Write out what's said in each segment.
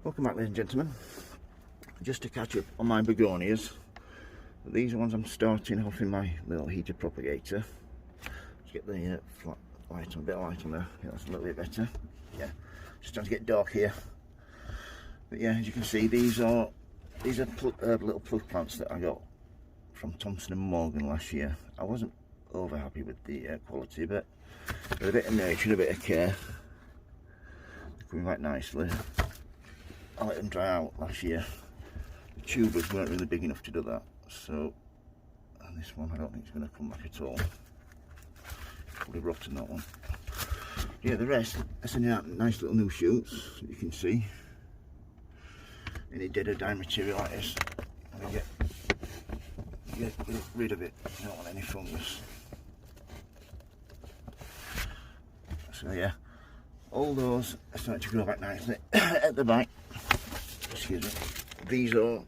Welcome back, ladies and gentlemen. Just to catch up on my begonias, these are ones I'm starting off in my little heated propagator. Let's get the flat light on, a bit of light on there. Yeah, that's a little bit better. Yeah, just trying to get dark here. But yeah, as you can see, these are little plug plants that I got from Thompson & Morgan last year. I wasn't over happy with the quality, but with a bit of nurture and a bit of care, they're coming back nicely. I let them dry out last year. The tubers weren't really big enough to do that, so, and this one I don't think it's going to come back at all. Probably rotten, that one. Yeah, the rest are sending out nice little new shoots, you can see. Any dead or dying material like this, and get rid of it. You don't want any fungus. So yeah, all those are starting to grow back nicely. At the back, excuse me, these are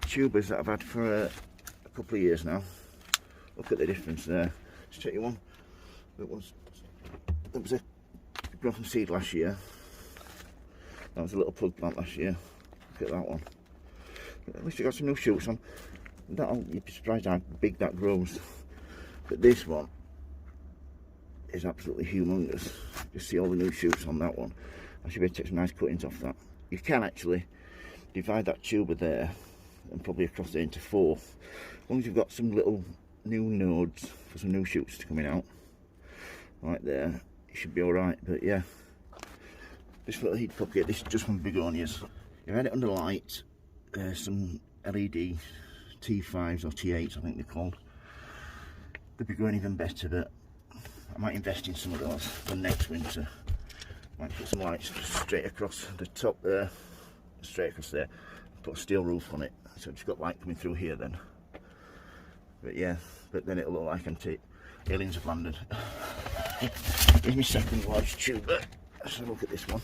tubers that I've had for a couple of years now. Look at the difference there. Just take you one that was a grown from seed last year. That was a little plug plant last year. Look at that one. At least I got some new shoots on. You'd be surprised how big that grows. But this one is absolutely humongous. Just see all the new shoots on that one. I should be able to take some nice cuttings off that. You can actually divide that tuber there and probably across there into 4. As long as you've got some little new nodes for some new shoots coming out, right there, it should be alright. But yeah, this little heat pocket, this is just from begonias. You had it under light, some LED T5s or T8s I think they're called. They'd be growing even better, but I might invest in some of those for next winter. Might put some lights straight across the top there, straight across there, put a steel roof on it, so it's got light coming through here then. But yeah, but then it'll look like aliens have landed. Here's my second large tuber. Let's have a look at this one.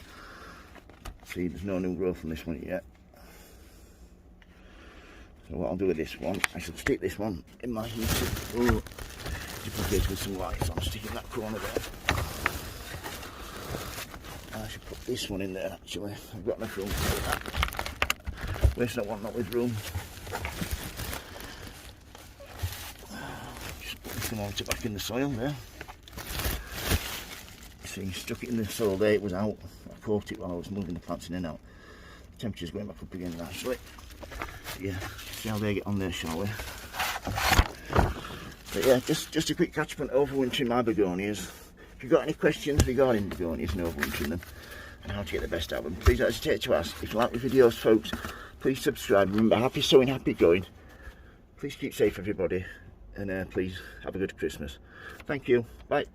See, there's no new growth on this one yet. So what I'll do with this one, I shall stick this one in my heater. Oh, with some lights on, stick in that corner there. And I should put this one in there actually. I've got enough room for that. Waste not one, not with room. Just put this one back in the soil there. See, stuck it in the soil there, it was out. I caught it while I was moving the plants in and out. The temperature's going back up again actually. Yeah, see how they get on there, shall we? But yeah, just a quick catch up on overwintering my begonias. If you've got any questions regarding begonias and overwintering them and how to get the best out of them, please don't hesitate to ask. If you like the videos, folks, please subscribe. Remember, happy sowing, happy growing. Please keep safe, everybody, and please have a good Christmas. Thank you. Bye.